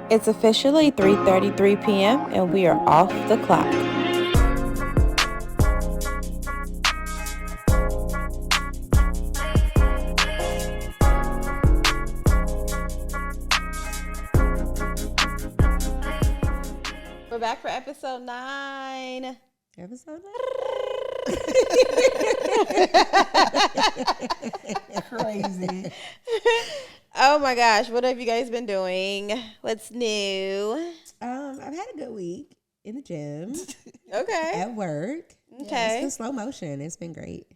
It's officially 3:33 p.m. and we are off the clock. We're back for episode 9. Episode 9? Crazy. Oh my gosh, what have you guys been doing? What's new? I've had a good week in the gym. Okay. At work. Okay. Yeah, it's been slow motion. It's been great.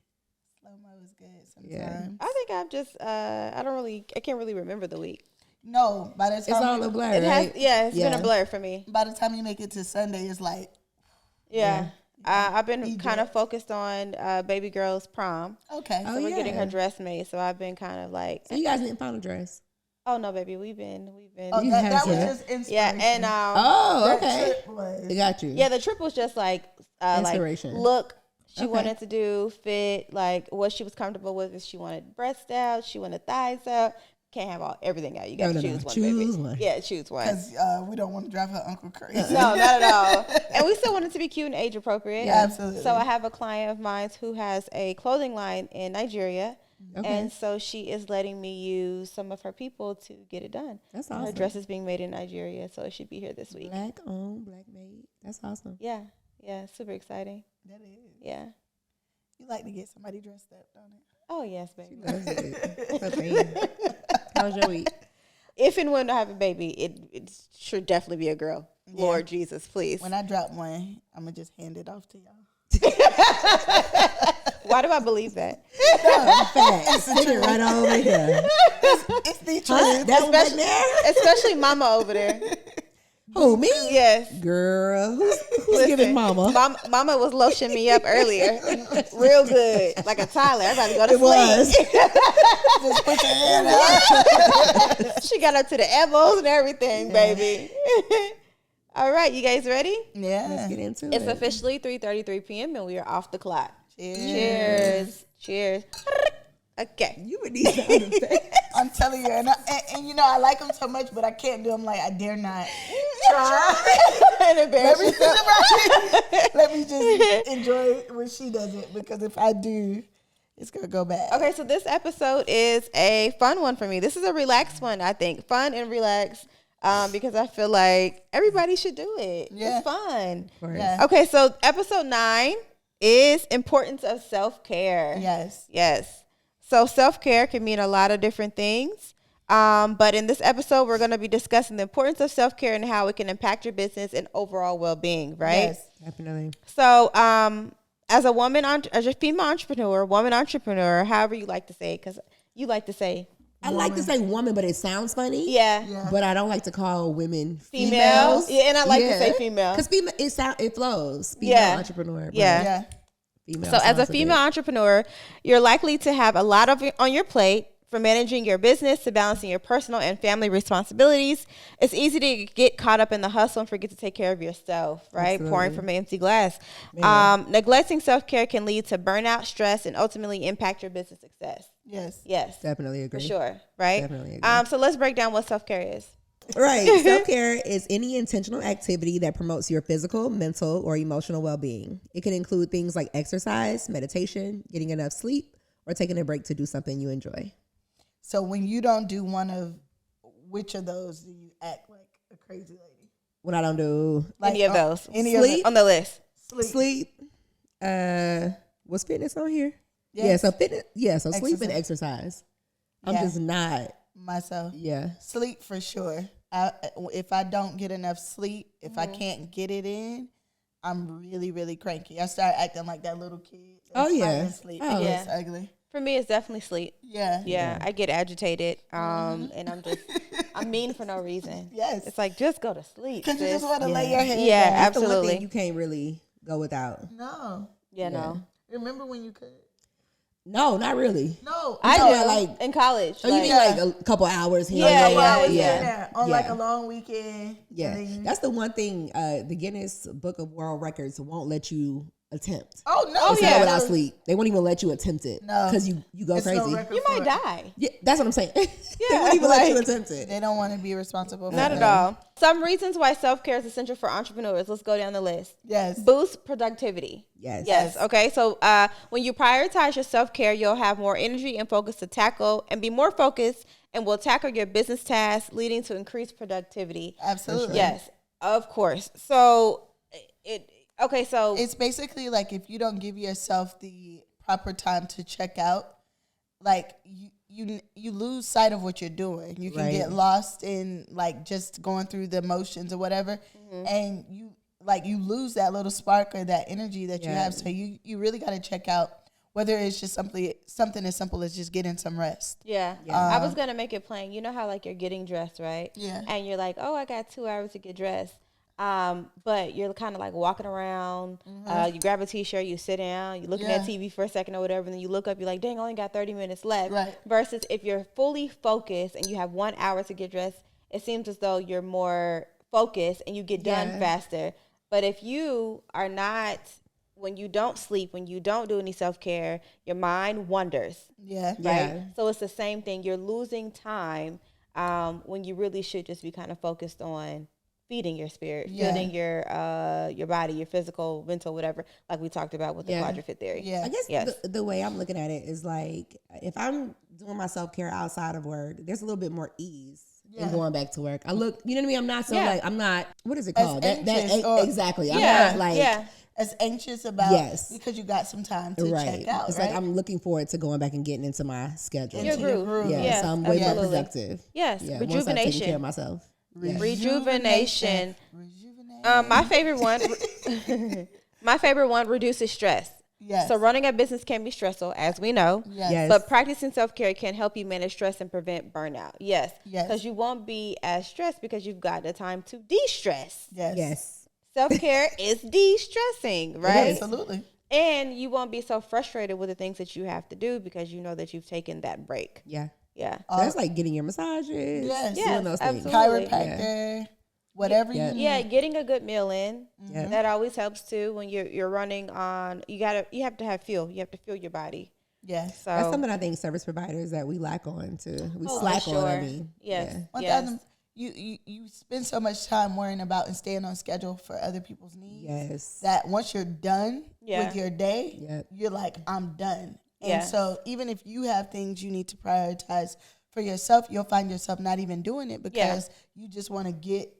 Slow-mo is good sometimes. Yeah. I think I've just, I can't really remember the week. No, by the time It's all a blur, It has, right? it's been a blur for me. by the time you make it to Sunday, it's like Yeah. I've been kind of focused on baby girl's prom. okay. So we're getting her dress made. So I've been kind of like. So you guys didn't find a dress? Oh no, baby, we've been. Oh, You that have was to. just inspiration. Yeah, and Oh, okay. That trip was. I got you. yeah, the trip was just like Inspiration. look. She Okay. wanted to do fit like what she was comfortable with. If she wanted breasts out, she wanted thighs out. Can't have everything out. You got to choose one. Choose baby. one. Yeah, choose one. Because we don't want to drive her uncle crazy. No, not at all. And we still want it to be cute and age appropriate. Yeah, absolutely. So I have a client of mine who has a clothing line in Nigeria. Okay. And so she is letting me use some of her people to get it done. That's Her awesome. dress is being made in Nigeria, so it should be here this week. Black owned, black made. That's awesome. Yeah, super exciting. That is. Yeah. You like to get somebody dressed up, don't it? Oh, yes, baby. Loves it. Okay. How was your week? If and when I have a baby, it should definitely be a girl. Yeah. Lord Jesus, please. When I drop one, I'm going to just hand it off to y'all. Why do I believe that? Facts. Sit it right over here. It's the truth. Huh? That one back there? Especially Mama over there. Who, me? Yes. Girl, who's Listen, giving mama? Mama was lotioning me up earlier. Real good. Like a toddler. I'm about to go to It was. sleep. Just put your hand out. She got up to the elbows and everything, baby. All right, you guys ready? Yeah. Let's get into It's it. officially 3:33 p.m. and we are off the clock. Cheers. Cheers. Okay. You would need sound effects. I'm telling you. And you know, I like them so much, but I can't do them like I dare not try. And embarrass yourself. Let me just enjoy when she does it, because if I do, it's going to go bad. Okay, so this episode is a fun one for me. This is a relaxed one, I think. Fun and relaxed, because I feel like everybody should do it. Yeah. It's fun. Yeah. Okay, so episode 9 is importance of self-care. Yes. Yes. So self-care can mean a lot of different things. But in this episode, we're going to be discussing the importance of self-care and how it can impact your business and overall well-being, right? Yes. Definitely. So as a woman, as a female entrepreneur, woman entrepreneur, however you like to say it, because you like to say I like to say woman, but it sounds funny. yeah. But I don't like to call women Females. females. Yeah, and I like to say female. Because female, it flows. Female Yeah. entrepreneur. but Yeah. Yeah. Female So as a sounds female bit- entrepreneur, you're likely to have a lot on your plate, from managing your business to balancing your personal and family responsibilities. It's easy to get caught up in the hustle and forget to take care of yourself, right? Absolutely. Pouring from an empty glass. Man. Neglecting self-care can lead to burnout, stress, and ultimately impact your business success. Yes. Yes, Definitely agree. for sure, right? Definitely agree. So let's break down what self-care is. Right. Self-care is any intentional activity that promotes your physical, mental, or emotional well-being. It can include things like exercise, meditation, getting enough sleep, or taking a break to do something you enjoy. So when you don't do one of which of those do you act like a crazy lady? When I don't do Like, Any of those. Any Sleep? of On the list. sleep. was fitness on here? Yes. Yeah, so fitness, so sleep and Exercise. exercise. I'm Yeah. just not, Myself. yeah. Sleep for sure. If I don't get enough sleep, if I can't get it in, I'm really, really cranky. I start acting like that little kid. that's Oh, yeah. fighting Sleep. Oh. Yeah. It's ugly. For me, it's definitely sleep. Yeah. Yeah, I get agitated, and I'm mean for no reason. Yes. It's like, just go to sleep. Because you sis. just want to Yeah. lay your head Yeah, down. That's the one absolutely. thing you can't really go without. No. Yeah, no. Remember when you could? No, not really. No. I no. do, Yeah, like- in college. Oh, you mean Yeah. like a couple hours here? Yeah, and there? yeah, Well, yeah. yeah. On like a long weekend. Yeah, and then- that's the one thing. The Guinness Book of World Records won't let you attempt. Oh no! It's not without sleep. They won't even let you attempt it. No. Because you go It's no crazy. record You for might it. die. Yeah, that's what I'm saying. They Yeah, won't even let you like- attempt it. They don't want to be responsible for Not it. at all. Some reasons why self-care is essential for entrepreneurs. Let's go down the list. Yes. Boost productivity. Yes. Yes. Okay. So when you prioritize your self-care, you'll have more energy and focus to tackle and be more focused and will tackle your business tasks, leading to increased productivity. Absolutely. Yes, of course. So so It's basically like if you don't give yourself the proper time to check out, like you lose sight of what you're doing. You can get lost in like just going through the motions or whatever, and you lose that little spark or that energy that you have. So you really got to check out whether it's just something as simple as just getting some rest. Yeah. I was gonna make it plain. You know how like you're getting dressed, right? Yeah. And you're like, oh, I got 2 hours to get dressed. But you're kind of like walking around. You grab a t-shirt, you sit down, you're looking at TV for a second or whatever, and then you look up, you're like, dang, I only got 30 minutes left. Right. Versus if you're fully focused and you have 1 hour to get dressed, it seems as though you're more focused and you get done faster. But if you are not, when you don't sleep, when you don't do any self-care, your mind wanders. Yeah. Right? Yeah. So it's the same thing. You're losing time when you really should just be kind of focused on feeding your spirit, feeding your body, your physical, mental, whatever, like we talked about with the quadrant theory. Yeah. I guess the way I'm looking at it is like if I'm doing my self-care outside of work, there's a little bit more ease in going back to work. I look, you know what I mean? I'm not so like, I'm not, what is it called? Exactly. I'm not like as anxious about because you got some time to check out. It's like I'm looking forward to going back and getting into my schedule. Your groove. Yeah, Yes, so I'm way more absolutely. productive. Yes, Yeah, rejuvenation. once I've taken care of myself. Rejuvenation. My favorite one. My favorite one reduces stress. Yes. So running a business can be stressful, as we know. Yes. But practicing self-care can help you manage stress and prevent burnout. Yes. Yes. Because you won't be as stressed because you've got the time to de-stress. Yes. Self-care is de-stressing, right? Absolutely. And you won't be so frustrated with the things that you have to do because you know that you've taken that break. Yeah. Yeah. So that's like getting your massages. Yes. Doing those things. Absolutely. Chiropractor, whatever you need. Yeah, getting a good meal in. Yeah. That always helps too when you're running on you have to have fuel. You have to fuel your body. Yes. So That's something I think service providers that we lack on too. We slack on, I mean. Yes. Yeah. Yes. You spend so much time worrying about and staying on schedule for other people's needs. Yes. That once you're done Yeah. with your day, Yep. you're like, I'm done. And Yeah. so even if you have things you need to prioritize for yourself, you'll find yourself not even doing it because you just want to get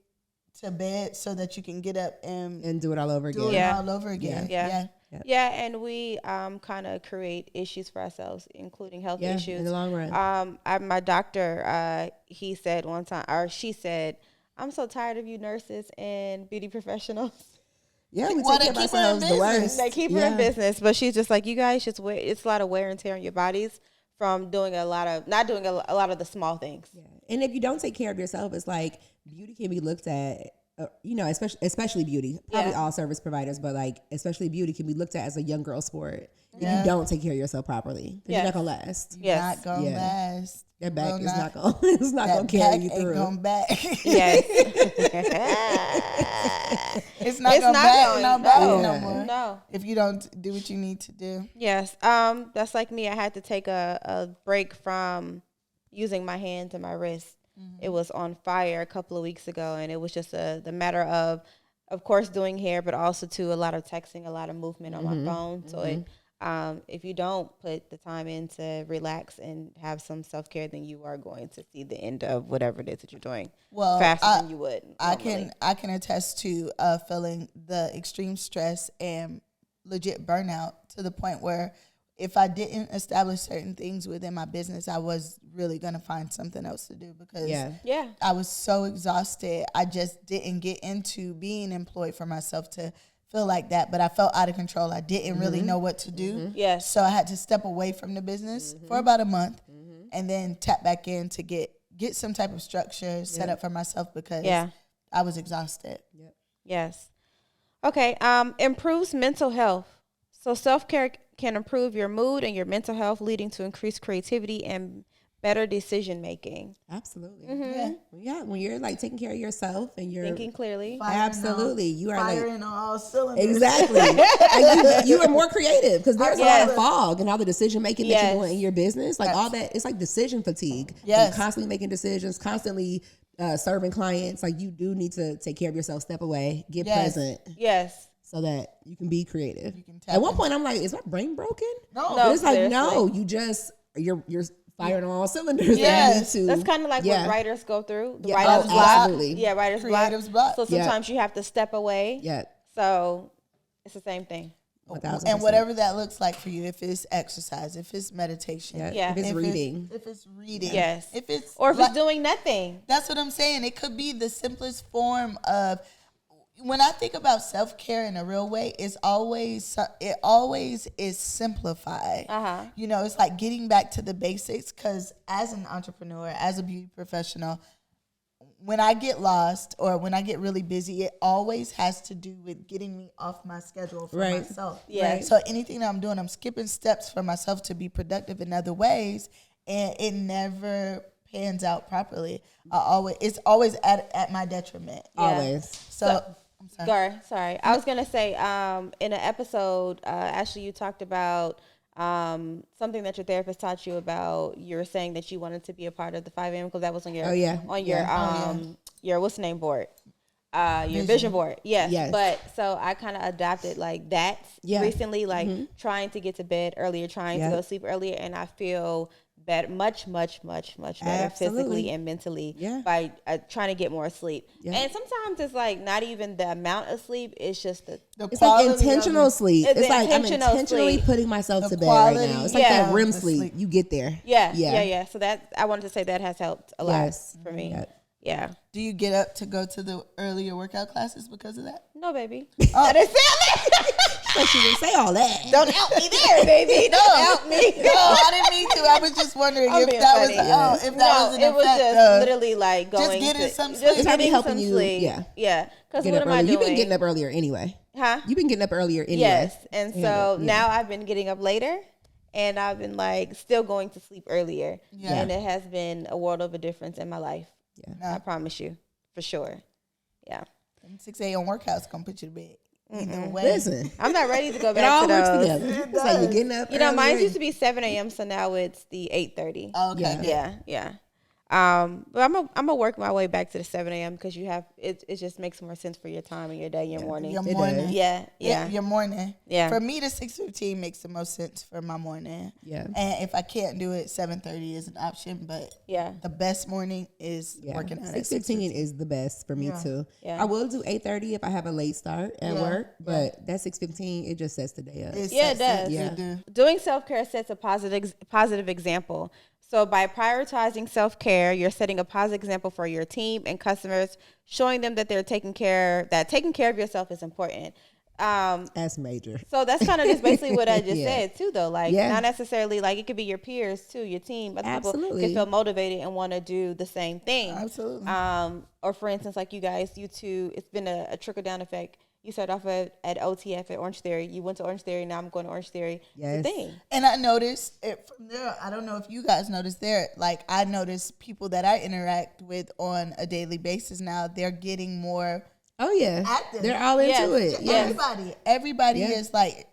to bed so that you can get up and do it all over do again. it all over again. Yeah. Yep. Yeah, and we kind of create issues for ourselves, including health issues. In the long run. My doctor, he said one time, or she said, "I'm so tired of you nurses and beauty professionals." Yeah, we Well, take they care of keep her in ourselves the business. worst. They keep her in business, but she's just like, you guys just wait. It's a lot of wear and tear on your bodies from doing not doing a lot of the small things. Yeah. And if you don't take care of yourself, it's like beauty can be looked at, especially beauty. Probably all service providers, but like especially beauty can be looked at as a young girl sport. If you don't take care of yourself properly, then you're not gonna last. Yes. Not gonna last. That back Will is not gonna it's not gonna that carry back you ain't through. going back. Yes. It's not It's going not back going. no back No. no more. No. If you don't do what you need to do. Yes. That's like me. I had to take a break from using my hands and my wrists. It was on fire a couple of weeks ago, and it was just the matter of course, doing hair, but also to a lot of texting, a lot of movement on my phone. So if you don't put the time in to relax and have some self-care, then you are going to see the end of whatever it is that you're doing faster than you would normally. I can attest to feeling the extreme stress and legit burnout to the point where if I didn't establish certain things within my business, I was really going to find something else to do because I was so exhausted. I just didn't get into being employed for myself to feel like that, but I felt out of control. I didn't really know what to do. Yes. So I had to step away from the business for about a month and then tap back in to get some type of structure set up for myself because I was exhausted. Yes. Okay. Improves mental health. So self-care can improve your mood and your mental health, leading to increased creativity and better decision making. Absolutely. Yeah. Yeah. When you're like taking care of yourself and you're Thinking clearly. absolutely, you are firing on all cylinders. exactly. Like you are more creative because there's a lot Yes. of fog and all the decision making that Yes. you're doing in your business. Like all that, it's like decision fatigue. Yes. You're constantly making decisions, constantly serving clients. Like you do need to take care of yourself, step away, get Yes. present, Yes. so that you can be creative. You can tap At one into- point, I'm like, is my brain broken? No. But it's like, seriously. no, you just you're firing on all cylinders. Yes. And you need to, That's kind of like yeah. what writers go through. The Yeah, writer's oh, block. absolutely. Yeah, writer's Creative's block. block. So Yeah. sometimes you have to step away. Yeah. So it's the same thing. 1000%. And whatever that looks like for you, if it's exercise, if it's meditation, Yeah. Yeah. If it's reading. if it's reading, Yes. if it's Or if like- it's doing nothing. that's what I'm saying. It could be the simplest form of. When I think about self-care in a real way, it always is simplified. Uh-huh. You know, it's like getting back to the basics, because as an entrepreneur, as a beauty professional, when I get lost or when I get really busy, it always has to do with getting me off my schedule for Right. myself. Yes. So anything that I'm doing, I'm skipping steps for myself to be productive in other ways, and it never pans out properly. It's always at my detriment. Yeah. Always. So I'm sorry. Gar, sorry. I was gonna say, in an episode, Ashley, you talked about something that your therapist taught you about. You were saying that you wanted to be a part of the 5 a.m. because that was on your your what's the name board, your vision board. Yes. Yes. But so I kind of adopted like that recently, like trying to get to bed earlier, trying to go to sleep earlier, and I feel better, much better physically and mentally by trying to get more sleep. And sometimes it's like not even the amount of sleep; it's just the It's like intentional sleep. It's It's like I'm intentional intentionally sleep. putting myself The to bed right quality now. It's like that of REM the sleep. sleep. You get there. yeah. So that I wanted to say that has helped a lot Yes. for me. Yeah. Yeah. Do you get up to go to the earlier workout classes because of that? No, baby. Oh. But she didn't say all that. Don't help me there, baby. Don't help me. No, I didn't mean to. I was just wondering I'm if being that funny. was if that was an it was effect just of literally like going getting to, some just sleep. It's probably getting helping some you, sleep. yeah. Yeah. Because Get what up am I early. doing? You've been getting up earlier anyway. Huh? You've been getting up earlier anyway. Yes. And so Yeah. now I've been getting up later, and I've been like still going to sleep earlier. Yeah. And it has been a world of a difference in my life. Yeah. I promise you, for sure. Yeah. 6 a.m. workouts gonna put you to bed. Either way. Listen, I'm not ready to go it back all to works those. together. It's like you're getting up. You know, mine earlier. used to be 7 a.m., so now it's the 8:30. Okay. Yeah. Good. Yeah. But I'm gonna work my way back to the 7 a.m. because you have it just makes more sense for your time and your day, your morning. Your It morning. does. Yeah. Your morning. Yeah. For me, the 6:15 makes the most sense for my morning. Yeah. And if I can't do it, 7:30 is an option. But Yeah. the best morning is Yeah. working out at 6:15 is the best for me too. Yeah. I will do 8:30 if I have a late start at Yeah. work, but that 6:15 it just sets the day up. Yeah, it does. Yeah. It do. Doing self-care sets a positive example. So by prioritizing self-care, you're setting a positive example for your team and customers, showing them that taking care of yourself is important. That's major. So that's kind of just basically what I just Yeah. said too, though. Like Yeah. not necessarily like it could be your peers too, your team, but people Absolutely. can feel motivated and want to do the same thing. Absolutely. Or for instance, like you two, it's been a trickle down effect. You started off at OTF at Orange Theory. You went to Orange Theory. Now I'm going to Orange Theory. Yes. The thing. And I noticed it from there. I don't know if you guys noticed there. Like I noticed people that I interact with on a daily basis now. They're getting more Oh yeah, active. they're all into Yes. it. Yeah. Everybody Yeah. is like,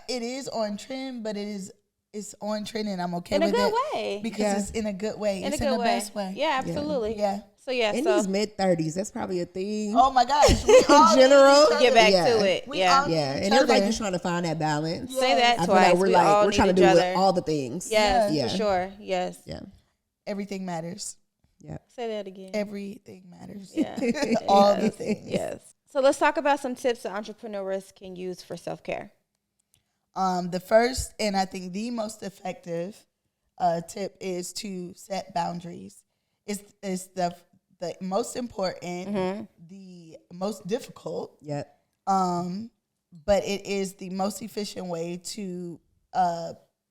it is on trend, but it's on trend, and I'm okay In a with good it way. because Yeah. it's in a good way. In It's a in good the way. best way. Yeah, absolutely. Yeah. So yeah, In so these mid-30s, that's probably a thing. Oh my gosh. We all need general, each other. get back Yeah. to it. We Yeah. all- Yeah, each and everybody's other. just trying to find that balance. Say that I feel twice. like we're all trying to need do each with other. all the things. Yes, Yeah. for sure. Yes. Yeah. Everything matters. Yeah. Say that again. Everything matters. Yeah. All Yes. the things. Yes. So let's talk about some tips that entrepreneurs can use for self-care. The first and I think the most effective tip is to set boundaries. It's the most important, the most difficult, Yep. but it is the most efficient way to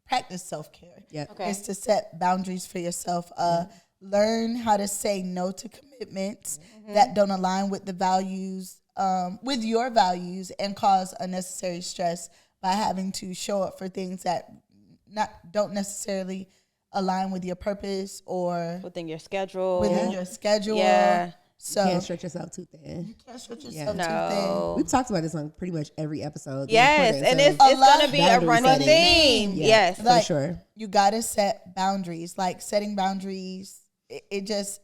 practice self-care. Yep. Okay. Is to set boundaries for yourself. Learn how to say no to commitments that don't align with the values, with your values, and cause unnecessary stress by having to show up for things that don't necessarily align with your purpose or within your schedule. within your schedule. Yeah. So You can't stretch yourself too thin. you can't stretch yourself too No. We've talked about this on pretty much every episode. Yes, The and importance it's of going to be a boundary running setting. theme. Yeah, Yes. for Like, sure. you gotta set boundaries. Like setting boundaries, it just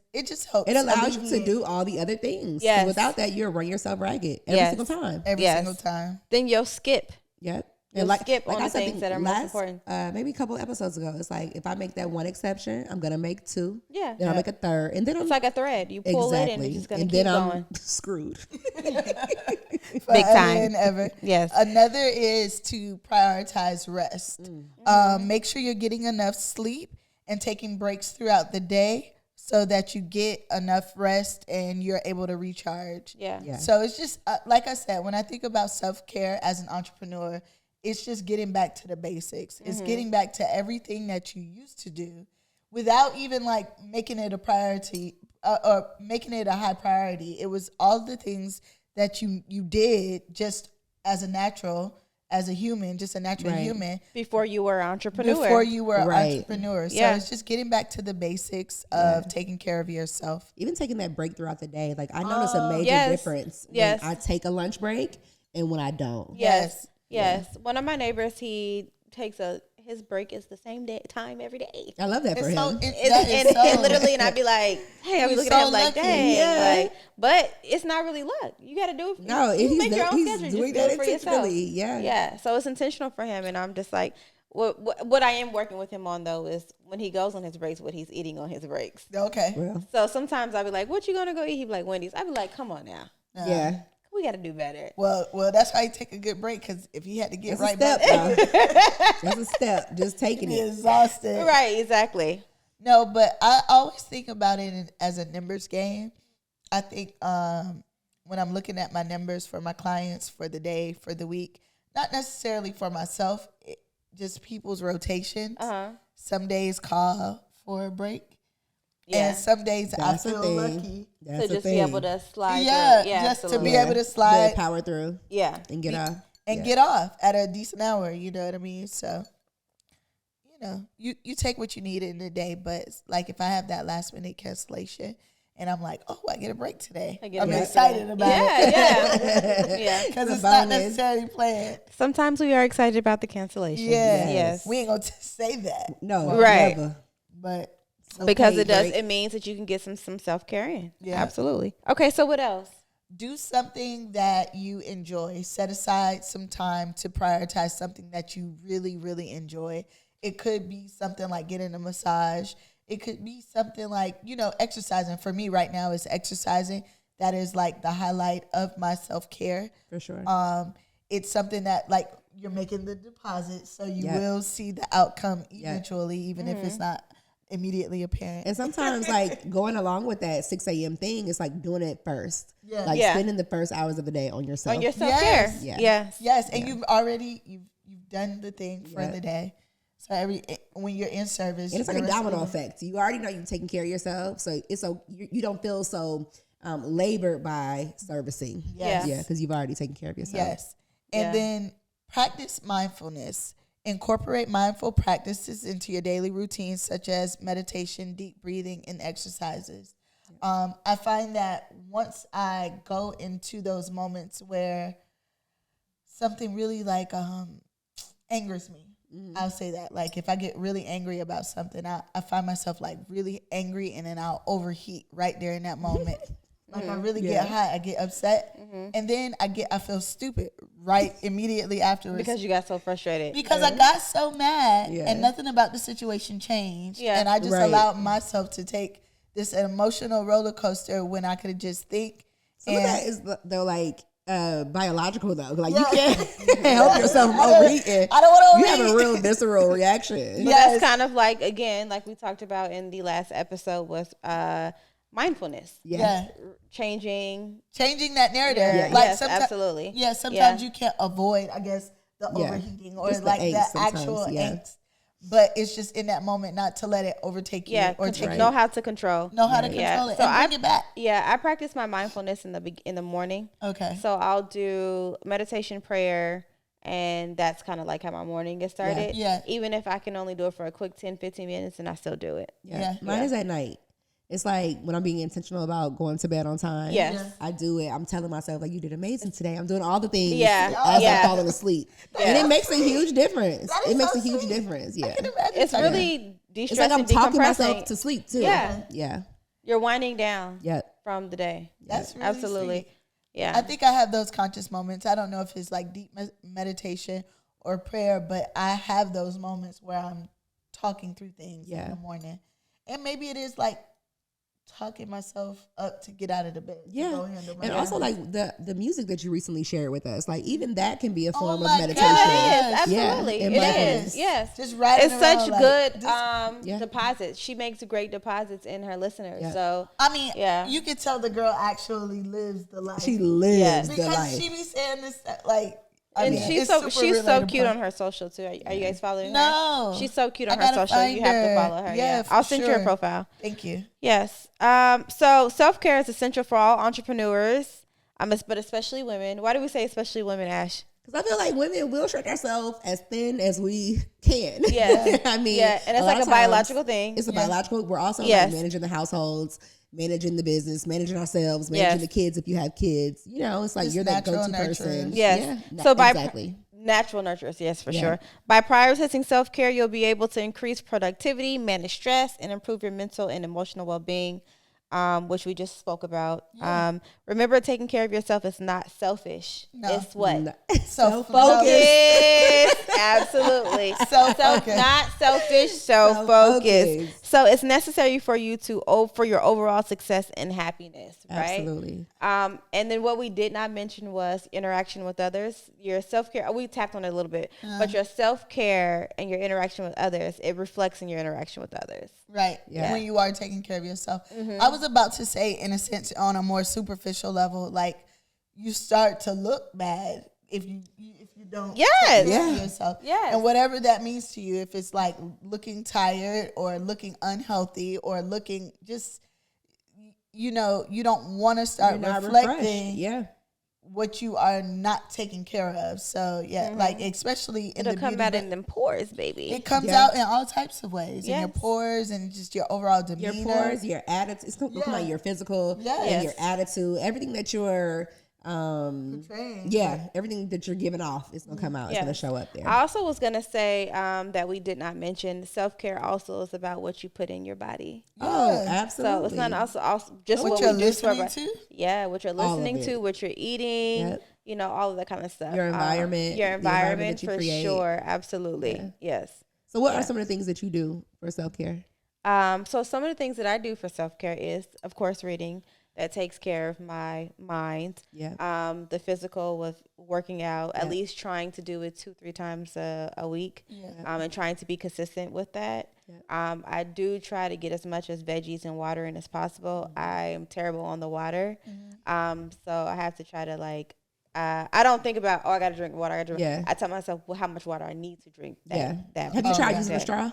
helps. It allows you to alleviate do all the other things. Yes. And without that, you'll run yourself ragged every Yes. single time. every Yes. single time. Then you'll skip. Yep. You'll skip on I the said, things that are most important. Maybe a couple episodes ago, it's like if I make that one exception, I'm gonna make two. Yeah. Then I'll make a third, and then I'm It's like a thread. You pull it and it's just going to keep then I'm going. screwed. Big Forever time. and ever. Yes. Another is to prioritize rest. Make sure you're getting enough sleep and taking breaks throughout the day so that you get enough rest and you're able to recharge. Yeah. Yeah. So it's just like I said, when I think about self-care as an entrepreneur, it's just getting back to the basics. It's getting back to everything that you used to do without even like making it a priority or making it a high priority. It was all the things that you did just as a natural, as a human, just a natural Right. human Before you were an entrepreneur. before you were an Right. entrepreneur. So Yeah. it's just getting back to the basics of taking care of yourself. Even taking that break throughout the day, like I notice a major Yes. difference Yes. when I take a lunch break and when I don't. Yes. Yes. One of my neighbors, he takes his break is the same time every day. I love that for It's so, him. And literally, and I'd be like, hey, I'd be He's looking so at him like, lucky. dang. Yeah. Like, but it's not really luck. You got to do it. No, you he's make your own he's schedule. doing Just do that it for yourself. intentionally. Yeah. Yeah. So it's intentional for him. And I'm just like, what I am working with him on, though, is when he goes on his breaks, what he's eating on his breaks. Okay. Well, So sometimes I'll be like, what you going to go eat? He'd be like, Wendy's. I'd be like, come on now. yeah. We got to do better. Well, that's why you take a good break, because if he had to get That's right a step, back, though. That's a step. Just taking be it. exhausted. Right. Exactly. No, but I always think about it as a numbers game. I think when I'm looking at my numbers for my clients for the day, for the week, not necessarily for myself, just people's rotations. Some days call for a break. Yeah. And some days That's I a feel thing. lucky. That's To a just thing. be able to slide. Yeah, through. just to absolutely. be able to slide To power through Yeah. and get off. and Yeah. get off at a decent hour. You know what I mean? So, you take what you need in the day. But it's like if I have that last minute cancellation and I'm like, oh, I get a break today. I get a I'm break excited today. about it. Yeah. Yeah. Because It's it's a not bonus. necessarily planned. Sometimes we are excited about the cancellation. Yeah. Yes. We ain't going to say that. No, Right. never. But Because Okay, it does. great. It means that you can get some self-care in. Yeah. Absolutely. Okay. So what else? do something that you enjoy. Set aside some time to prioritize something that you really, really enjoy. It could be something like getting a massage. It could be something like, exercising. For me right now is exercising. That is like the highlight of my self-care. For sure. It's something that like you're making the deposit, so you Yep. will see the outcome eventually, even if it's not immediately apparent. And sometimes, like, going along with that 6 a.m. thing, it's like doing it first. Yeah. Like, Yeah. spending the first hours of the day on yourself. On your self-care. Yes. Yeah. Yes. Yes, and you've done the thing for Yeah. the day. So when you're in service, And it's like the a rest of domino the- effect. You already know you're taking care of yourself. So it's so you don't feel so labored by servicing. Yes. Yeah, because you've already taken care of yourself. Yes. And Yeah. then practice mindfulness. Incorporate mindful practices into your daily routines, such as meditation, deep breathing, and exercises. I find that once I go into those moments where something really like angers me, I'll say that. Like if I get really angry about something, I find myself like really angry, and then I'll overheat right there in that moment. Like I really get hot, I get upset, and then I feel stupid right immediately afterwards Because you got so frustrated. because I got so mad Yeah. and nothing about the situation changed, Yeah. and I just Right. allowed myself to take this emotional roller coaster when I could just think. Some of and- that is though like biological though. Like you Yeah. can't help yourself from overeating. I don't want to You have a real visceral reaction. But Yes. that's kind of like, again, like we talked about in the last episode was mindfulness. yeah. Changing. Changing that narrative. Yeah. Like Yes, sometimes, absolutely. Yeah, sometimes Yeah. you can't avoid, I guess, the Yeah. overheating or Just the like angst that sometimes, actual yeah. angst. But it's just in that moment not to let it overtake you Yeah. or take Know how to control. know how to Yeah. control it So and bring it back. Yeah, I practice my mindfulness in the morning. Okay. So I'll do meditation, prayer, And that's kind of like how my morning gets started. Yeah. Even if I can only do it for a quick 10, 15 minutes, and I still do it. Yeah. Mine is at night. It's like when I'm being intentional about going to bed on time. Yes. I do it. I'm telling myself, like, you did amazing today. I'm doing all the things Yeah. as Yeah. I'm falling asleep. Yeah. And it makes a huge difference. It makes so a huge sweet. difference. Yeah. It's really It's de-stressing, like I'm talking decompressing. myself to sleep too. Yeah. Yeah. You're winding down Yeah. from the day. That's really Absolutely. sweet. Yeah. I think I have those conscious moments. I don't know if it's like deep meditation or prayer, but I have those moments where I'm talking through things in the morning. And maybe it is like talking myself up to get out of the bed. Yeah. And also like the music that you recently shared with us, like even that can be a form of my meditation. God. It is. Absolutely. Yeah, and It mindfulness. is. Yes. Just riding It's such around, good like, deposits. She makes great deposits in her listeners. Yeah. So I mean, yeah. you could tell the girl actually lives the life. She lives Yes. the because life. she be saying this like, and it's she's super so cute relatable. on her social too. Are you guys following her? No. She's so cute on I her gotta social. You find have to her. follow her. Yeah, Yeah. for I'll send you her sure. profile. Thank you. Yes. So self-care is essential for all entrepreneurs, but especially women. Why do we say especially women, Ash? Because I feel like women will stretch ourselves as thin as we can. Yeah. I mean, yeah, and it's lot like a of times biological thing. It's a biological. We're also Yes. like managing the households, managing the business, managing ourselves, managing the kids if you have kids. You know, it's like Just you're that natural go-to person. nurturers. Yes. Yeah. So by exactly. natural nurturers, yes, for sure. By prioritizing self-care, you'll be able to increase productivity, manage stress, and improve your mental and emotional well-being, which we just spoke about. Remember, taking care of yourself is not selfish. No. It's what? Self-focused. Absolutely. Self-focused. Not selfish, so focused. So it's necessary for you for your overall success and happiness, right? Absolutely. And then what we did not mention was interaction with others. Your self-care, we tapped on it a little bit, but your self-care and your interaction with others, it reflects in your interaction with others. Right. Yeah. When you are taking care of yourself. I was about to say, in a sense, on a more superficial level, like you start to look bad if you don't take care of yourself. Yes. And whatever that means to you, if it's like looking tired or looking unhealthy or looking just, you don't want to start reflecting what you are not taking care of. So like especially in It'll the come beauty out in them pores, baby. it comes out in all types of ways. In your Yes. pores and just your overall demeanor. Your pores, your attitude. It's going to come out your physical and your attitude. Everything that you're everything that you're giving off is going to come out. It's going to show up there. I also was going to say that we did not mention self-care also is about what you put in your body. Oh, absolutely. So it's not also just What what you're we do for listening to? Yeah, what you're listening to, what you're eating, all of that kind of stuff. Your environment. Your environment that you for create. sure. Absolutely. Yes. So what are some of the things that you do for self-care? So some of the things that I do for self-care is, of course, reading. That takes care of my mind. Yeah. The physical with working out, at least trying to do it 2-3 times a week. Yeah. And trying to be consistent with that. Yeah. I do try to get as much as veggies and water in as possible. I am terrible on the water. So I have to try to I don't think about, I got to drink water. I tell myself how much water I need to drink. That Have you tried using a straw?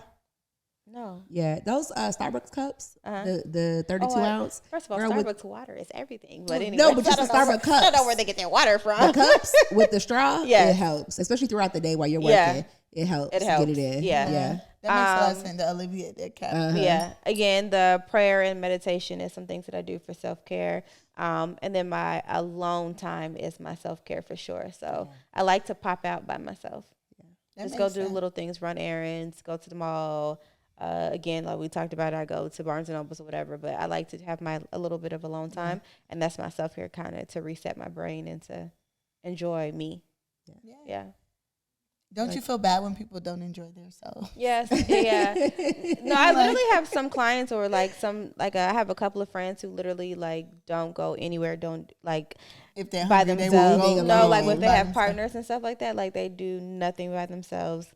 No. Yeah, those Starbucks cups, the 32 ounce. First of all, Starbucks water is everything. But anyway, No, but just the Starbucks cups. I don't know where they get their water from. The cups with the straw, it helps, especially throughout the day while you're working. It helps. It helps. Get it in. Yeah. Yeah. That makes a lot of sense to alleviate that cap. Yeah. Again, the prayer and meditation is some things that I do for self-care. And then my alone time is my self-care for sure. So I like to pop out by myself. Just go do little things, run errands, go to the mall. Again, like we talked about, I go to Barnes and Nobles or whatever, but I like to have a little bit of alone time, and that's my self-care kind of to reset my brain and to enjoy me. Yeah. Don't you feel bad when people don't enjoy themselves? Yes. Yeah. No, I literally have some clients or I have a couple of friends who literally don't go anywhere, don't if they're by hungry, themselves. they won't No, go if they by have themselves. partners and stuff like that, they do nothing by themselves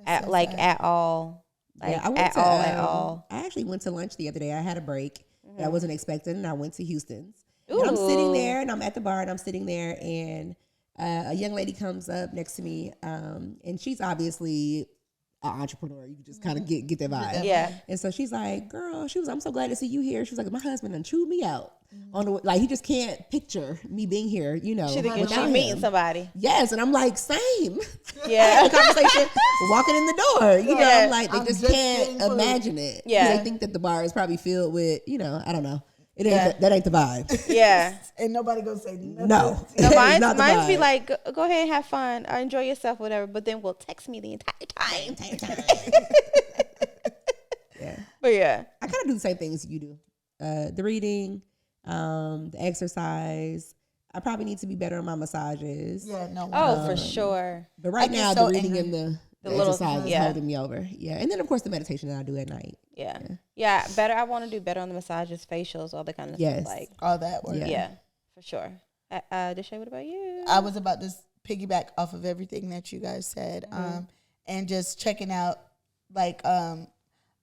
at so sad. at all. I went to, at all. I actually went to lunch the other day. I had a break that I wasn't expecting, and I went to Houston's. Ooh. And I'm sitting there, and I'm at the bar, and I'm sitting there, and a young lady comes up next to me, and she's obviously an entrepreneur. You just kind of get that vibe. Yeah. And so she's like, girl, I'm so glad to see you here. She was like, my husband done chewed me out. On the, like, he just can't picture me being here, you know. She thinking without she him. meeting somebody. Yes, and I'm like, same. Yeah. The conversation, walking in the door, you know, Yeah. I'm like, they just can't imagine it. Yeah. They think that the bar is probably filled with, you know, I don't know. It ain't that ain't the vibe. Yeah. Ain't nobody gonna say nothing. No. No, mine's Not the be vibe. like, go ahead and have fun or enjoy yourself, whatever. But then will text me the entire time. Yeah. But yeah. I kind of do the same things you do. The reading, the exercise. I probably need to be better on my massages. Yeah, no. Oh, for sure. But right I get now, so the reading angry. and the little- exercise is yeah. holding me over. Yeah. And then, of course, the meditation that I do at night. Yeah. Yeah. Better. I want to do better on the massages, facials, all that kind of Yes. stuff. Like, all that work. yeah, for sure. Deshae, what about you? I was about to piggyback off of everything that you guys said, and just checking out. Like, I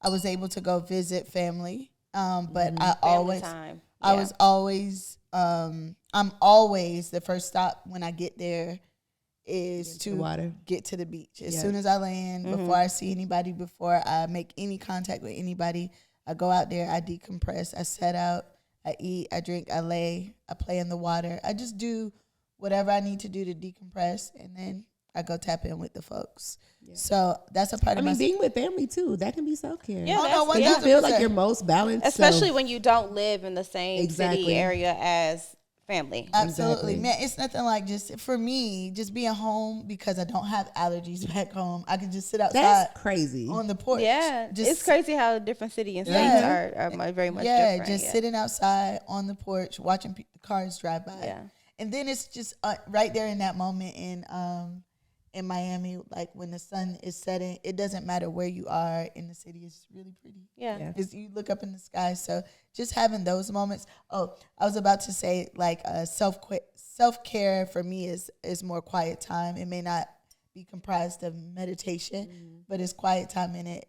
was able to go visit family, but I always, time. I was always, I'm always the first stop when I get there is to to water. get to the beach. As Yeah. soon as I land, before I see anybody, before I make any contact with anybody, I go out there, I decompress, I set out, I eat, I drink, I lay, I play in the water. I just do whatever I need to do to decompress, and then I go tap in with the folks. Yeah. So that's a part I of mean, my being with family, too, that can be self-care. Yeah, Oh, no, that's, You feel like 100%. your most balanced especially self. when you don't live in the same Exactly. city area as family. Absolutely. Exactly. Man, it's nothing like just, for me, just being home because I don't have allergies back home. I can just sit outside That's crazy. on the porch. Yeah, Just, it's crazy how different city and states Yeah. are very much yeah, different. just sitting outside on the porch, watching the cars drive by. Yeah. And then it's just right there in that moment in Miami, like when the sun is setting, it doesn't matter where you are in the city. It's really pretty. Yeah. Yeah. Is you look up in the sky. So just having those moments. Oh, I was about to say, like, self-care for me is more quiet time. It may not be comprised of meditation, but it's quiet time in it.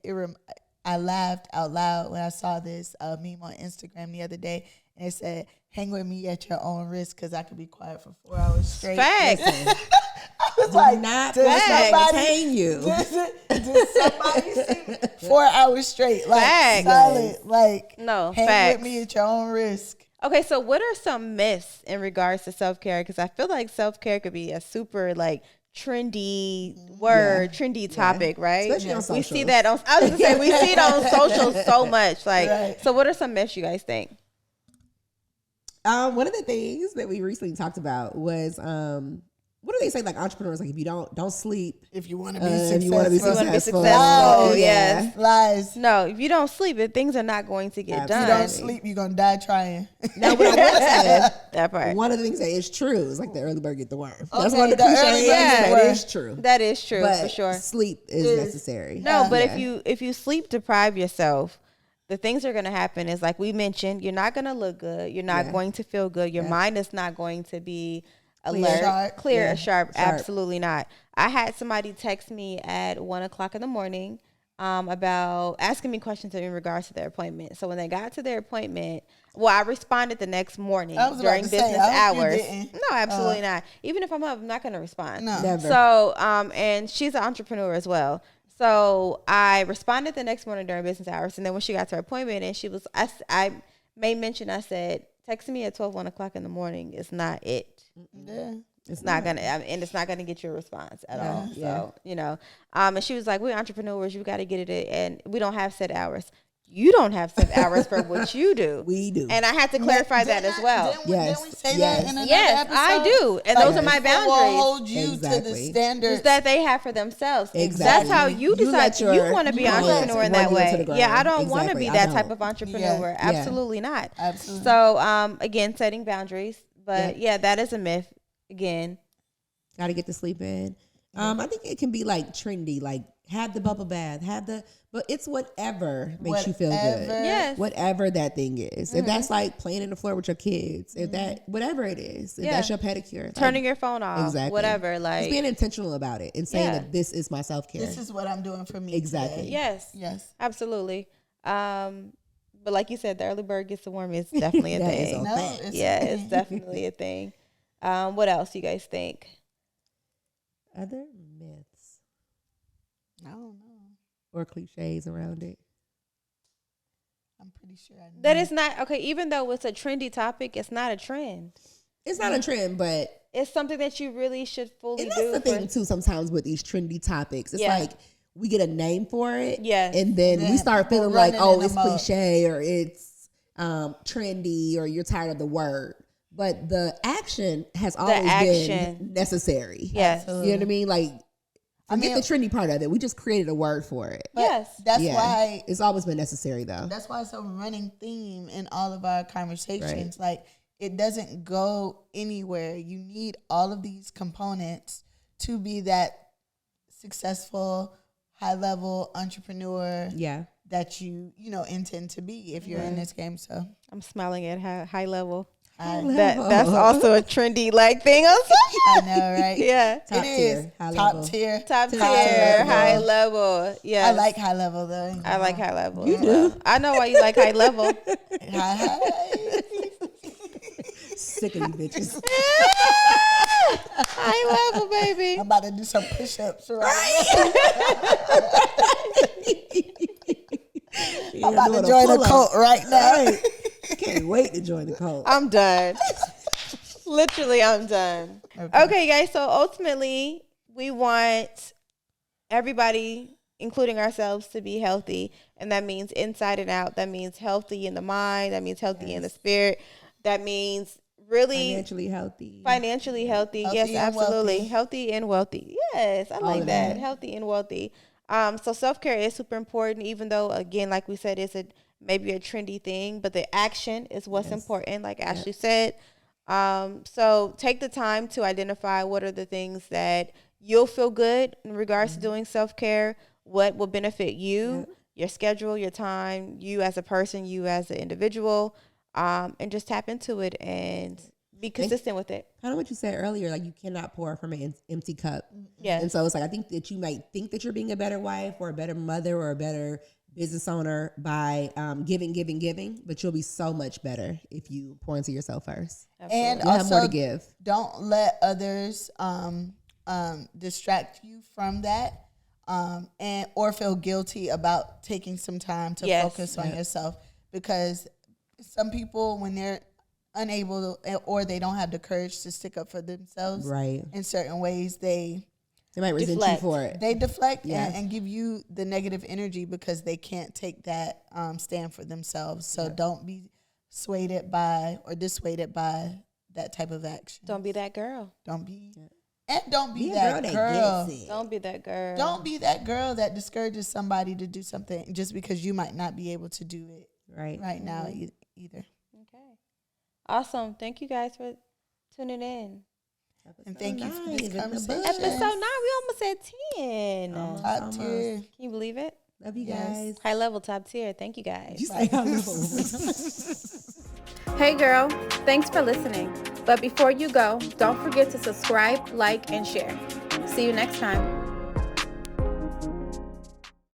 I laughed out loud when I saw this meme on Instagram the other day, and it said, "Hang with me at your own risk, because I could be quiet for 4 hours straight." Facts. I was Do like, not did entertain you. did somebody see me? 4 hours straight, like Facts. solid, like No, hang facts. with me at your own risk. Okay, so what are some myths in regards to self-care? Because I feel like self-care could be a super like trendy word, trendy topic, right? Especially on We see socials. that on. I was gonna say we see it on socials so much. Like, Right. so what are some myths you guys think? One of the things that we recently talked about was what do they say? Like entrepreneurs, like if you don't sleep, If you want to be if successful, you want to be You wanna be successful, successful, yeah. yes. lies. No, if you don't sleep, things are not going to get If done. you don't sleep, you're gonna die trying. Now, what I will say, That part. one of the things that is true is like the early bird get the worm. That's Okay, one of the the early cliches. bird get the That worm. is true. That is true But for sure. sleep is necessary. No, but Yeah. if you sleep deprive yourself, the things that are going to happen is like we mentioned, you're not going to look good. You're not Yeah. going to feel good. Your Yeah. mind is not going to be Clear. alert, Sharp. clear, Yeah. sharp. Sharp. Absolutely not. I had somebody text me at 1:00 in the morning about asking me questions in regards to their appointment. So when they got to their appointment, well, I responded the next morning I was about during to say, business I hope you hours. didn't. No, absolutely not. Even if I'm up, I'm not going to respond. No. Never. So, and she's an entrepreneur as well. So I responded the next morning during business hours, and then when she got to her appointment, and she was, I made mention. I said, "Text me at 1:00 in the morning is not it. Yeah. It's not gonna, and it's not gonna get you a response at all." Yeah. So and she was like, "We're entrepreneurs. You got to get it, and we don't have set hours. You don't have set hours for what you do. We do. And I had to clarify that as well. Didn't Yes. we say Yes. that in another Yes, episode? I do, and those are my people will boundaries. hold you to Exactly. the standards. That they have for themselves. Exactly. That's how you You decide let your you want to be an clients entrepreneur in run that you into way. the ground. Yeah, I don't want to Exactly. be I that don't. type of entrepreneur. Yeah. Absolutely not. Absolutely. So, again, setting boundaries. But yeah, that is a myth. Again, Got to get to sleep in. I think it can be like trendy, like have the bubble bath, but it's whatever makes you feel good. Whatever. yes. Whatever that thing is. If that's like playing in the floor with your kids, if that, whatever it is, if Yeah. that's your pedicure. Turning your phone off. Exactly. Whatever. Like, just being intentional about it and saying Yeah. that this is my self-care. This is what I'm doing for me. Exactly. Today. yes. Yes. Absolutely. But like you said, the early bird gets the worm is definitely a That is thing. a No, fact. it's Yeah, it's definitely a thing. What else you guys think? Other myths. I don't know. or cliches around it? I'm pretty sure I know. That is not okay. Even though it's a trendy topic, it's not a trend. It's not a trend, but it's something that you really should fully and do. that's the thing too. Sometimes with these trendy topics, it's like we get a name for it, and then we start feeling like, oh, it's cliche or it's trendy or you're tired of the word. But the action has always been necessary. Yes, you know what I mean. Like, forget the trendy part of it. We just created a word for it. That's why it's always been necessary, though. That's why it's a running theme in all of our conversations. Right. Like, it doesn't go anywhere. You need all of these components to be that successful, high-level entrepreneur that you intend to be if you're in this game. So I'm smiling at high level. That's also a trendy thing. I know, right? Yeah, top tier, top tier, high level. Yeah, I like high level though. I like high level. You do. I know why you like high level. Sick of you bitches. High level, baby. I'm about to do some push-ups, right? I'm about to join the cult right now. Can't wait to join the cult. I'm done. Literally, I'm done. Okay, guys. So ultimately, we want everybody, including ourselves, to be healthy. And that means inside and out. That means healthy in the mind. That means healthy in the spirit. That means really financially healthy. Yes, absolutely. Healthy and wealthy. Yes, I like that. Healthy and wealthy. So self-care is super important, even though, again, like we said, it's maybe a trendy thing, but the action is what's important, like Ashley said. So take the time to identify what are the things that you'll feel good in regards to doing self-care, what will benefit you, your schedule, your time, you as a person, you as an individual, and just tap into it and be consistent with it. Kind of what you said earlier, like you cannot pour from an empty cup. Yeah. And so it's like, I think that you might think that you're being a better wife or a better mother or a better business owner by giving, but you'll be so much better if you pour into yourself first. Absolutely. And you'll also, have more to give. Don't let others distract you from that, and or feel guilty about taking some time to focus on yourself, because some people, when they're unable to, or they don't have the courage to stick up for themselves in certain ways, they might resent you for it. They deflect and give you the negative energy because they can't take that stand for themselves. So don't be swayed by or dissuaded by that type of action. Don't be that girl. Don't be that girl. Don't be that girl. Don't be that girl that discourages somebody to do something just because you might not be able to do it right now either. Okay. Awesome. Thank you guys for tuning in. And thank you for this conversation. Episode 9, we almost at 10. Top tier. Can you believe it? Love you guys. High level, top tier. Thank you guys. You say high level. Hey girl, thanks for listening. But before you go, don't forget to subscribe, like, and share. See you next time.